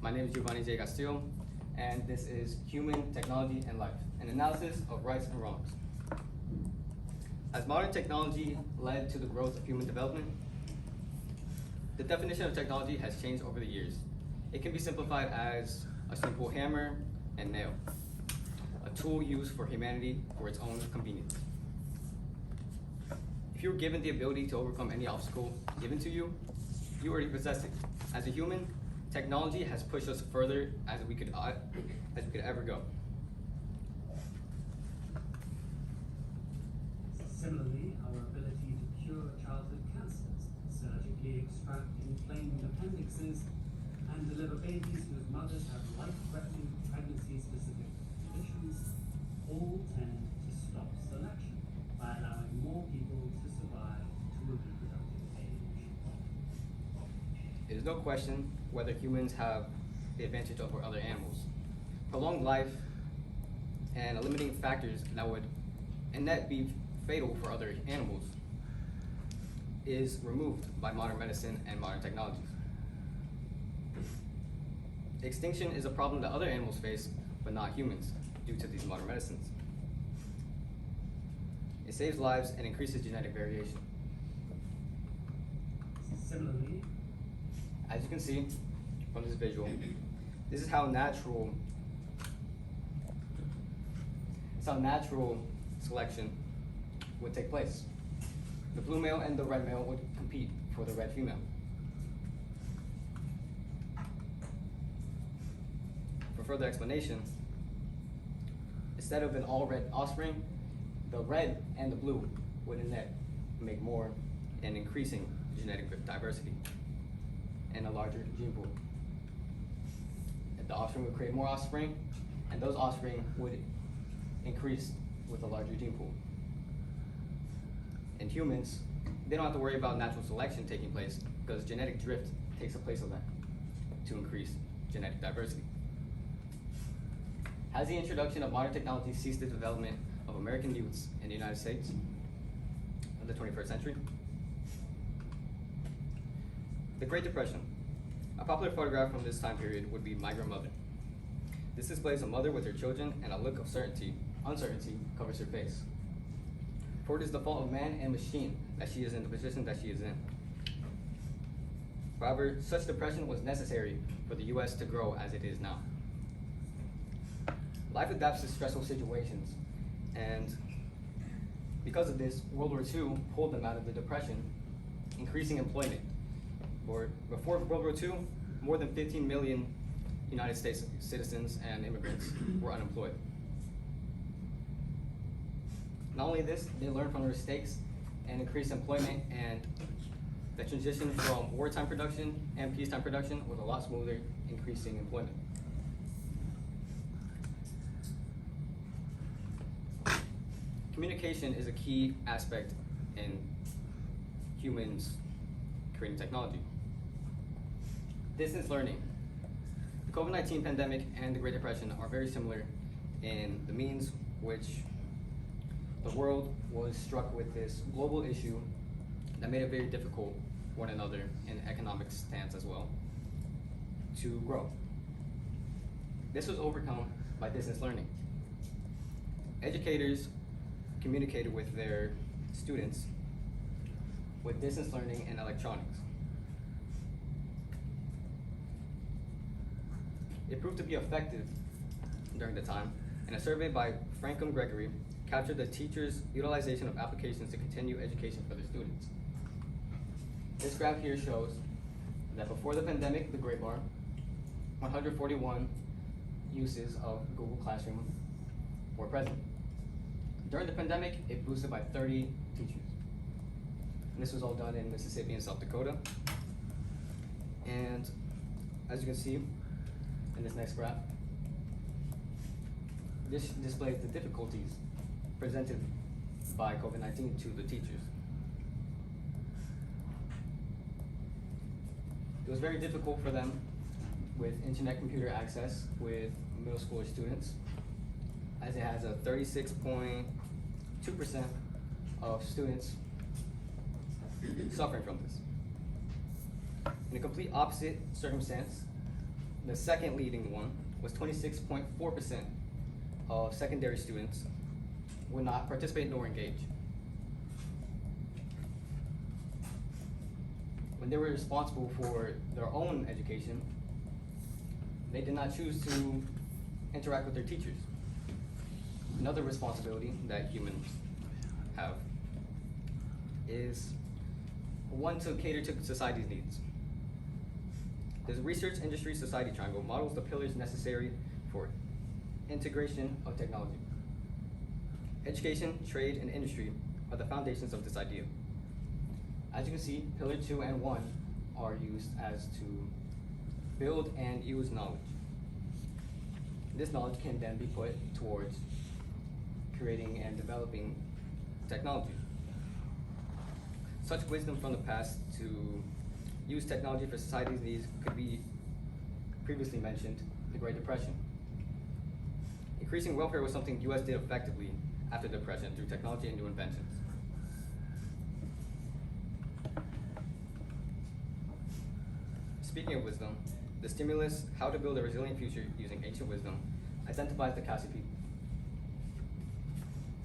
My name is Giovanni J. Castillo, and this is Human, Technology, and Life, an analysis of rights and wrongs. As modern technology led to the growth of human development, the definition of technology has changed over the years. It can be simplified as a simple hammer and nail, a tool used for humanity for its own convenience. If you were given the ability to overcome any obstacle given to you, you already possess it. As a human, technology has pushed us further as we could ever go. Similarly, our ability to cure childhood cancers, surgically extract inflamed appendixes, and deliver babies whose mothers have life-threatening pregnancy-specific conditions all tend to stop selection by allowing more people to survive to a reproductive age. It is no question whether humans have the advantage over other animals. Prolonged life and limiting factors that would in net be fatal for other animals is removed by modern medicine and modern technologies. Extinction is a problem that other animals face, but not humans, due to these modern medicines. It saves lives and increases genetic variation. Similarly, As you can see from this visual, this is how natural selection would take place. The blue male and the red male would compete for the red female. For further explanation, instead of an all red offspring, the red and the blue would in net make more and increasing genetic diversity and a larger gene pool. The offspring would create more offspring, and those offspring would increase with a larger gene pool. In humans, they don't have to worry about natural selection taking place because genetic drift takes the place of that to increase genetic diversity. Has the introduction of modern technology ceased the development of American youths in the United States of the 21st century? The Great Depression. A popular photograph from this time period would be Migrant Mother. This displays a mother with her children, and a look of uncertainty covers her face. For it is the fault of man and machine that she is in the position that she is in. However, such depression was necessary for the US to grow as it is now. Life adapts to stressful situations, and because of this, World War II pulled them out of the depression, increasing employment. Before World War II, more than 15 million United States citizens and immigrants were unemployed. Not only this, they learned from their mistakes and increased employment, and the transition from wartime production and peacetime production was a lot smoother, increasing employment. Communication is a key aspect in humans creating technology. Distance learning. The COVID-19 pandemic and the Great Depression are very similar in the means which the world was struck with this global issue that made it very difficult for one another in economic stance as well to grow. This was overcome by distance learning. Educators communicated with their students with distance learning and electronics. It proved to be effective during the time, and a survey by Franklin Gregory captured the teachers' utilization of applications to continue education for their students. This graph here shows that before the pandemic, the Great Bar, 141 uses of Google Classroom were present. During the pandemic, it boosted by 30 teachers. And this was all done in Mississippi and South Dakota. And as you can see in this next graph, this displays the difficulties presented by COVID-19 to the teachers. It was very difficult for them with internet computer access with middle school students, as it has a 36.2% of students suffering from this. In a complete opposite circumstance, The second leading one was 26.4% of secondary students would not participate nor engage. When they were responsible for their own education, they did not choose to interact with their teachers. Another responsibility that humans have is one to cater to society's needs. The research industry society triangle models the pillars necessary for integration of technology. Education, trade, and industry are the foundations of this idea. As you can see, pillar 2 and 1 are used as to build and use knowledge. This knowledge can then be put towards creating and developing technology. Such wisdom from the past to use technology for society's needs could be previously mentioned, the Great Depression. Increasing welfare was something the US did effectively after the Depression through technology and new inventions. Speaking of wisdom, the stimulus, How to Build a Resilient Future Using Ancient Wisdom, identifies the Khasi people.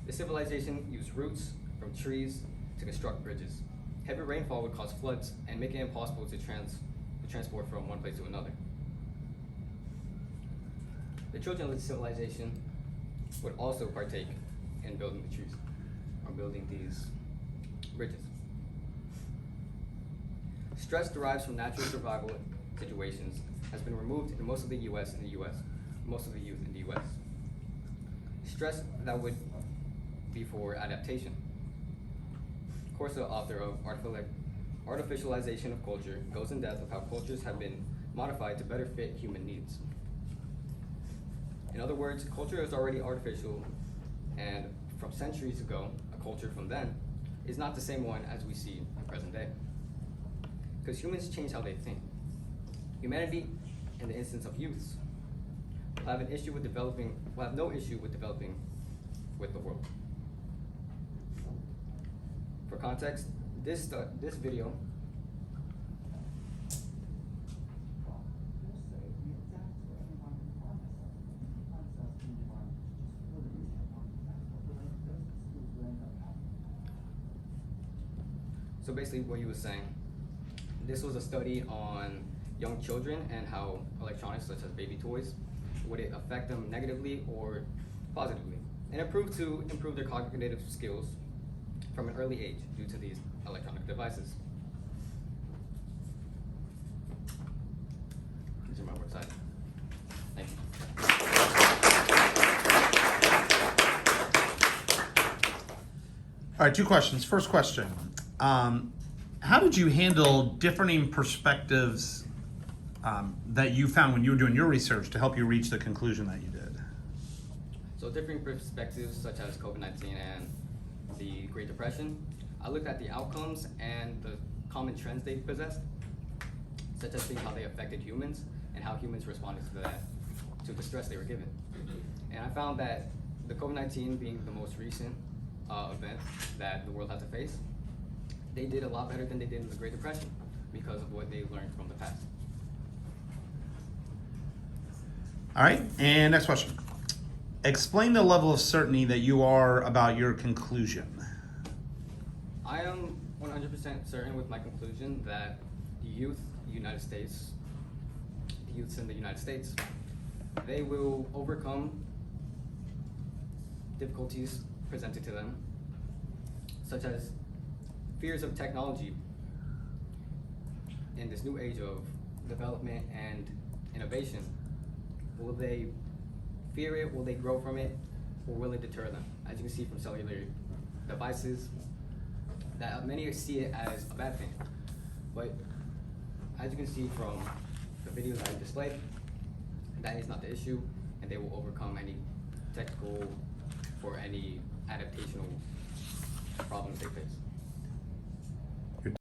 The civilization used roots from trees to construct bridges. Heavy rainfall would cause floods and make it impossible to transport from one place to another. The children of the civilization would also partake in building the trees, or building these bridges. Stress derives from natural survival situations has been removed in most of the US, most of the youth in the US. Stress that would be for adaptation. Corsa, author of Artificialization of Culture, goes in depth of how cultures have been modified to better fit human needs. In other words, culture is already artificial, and from centuries ago, a culture from then is not the same one as we see in present day. Because humans change how they think. Humanity, in the instance of youths, will have no issue with developing with the world. For context, this video So basically what he was saying, this was a study on young children and how electronics such as baby toys, would it affect them negatively or positively? And it proved to improve their cognitive skills from an early age due to these electronic devices. These are my work side. Thank you. All right, 2 questions. First question. How did you handle differing perspectives that you found when you were doing your research to help you reach the conclusion that you did? So differing perspectives such as COVID-19 and the Great Depression, I looked at the outcomes and the common trends they possessed, such as seeing how they affected humans and how humans responded to the stress they were given. And I found that the COVID-19 being the most recent event that the world had to face, they did a lot better than they did in the Great Depression because of what they learned from the past. All right, and next question. Explain the level of certainty that you are about your conclusion. I am 100% certain with my conclusion that the youths in the United States, they will overcome difficulties presented to them, such as fears of technology in this new age of development and innovation. Will they fear it? Will they grow from it? Or will it deter them? As you can see from cellular devices, that many see it as a bad thing. But as you can see from the videos I displayed, that is not the issue, and they will overcome any technical or any adaptational problems they face.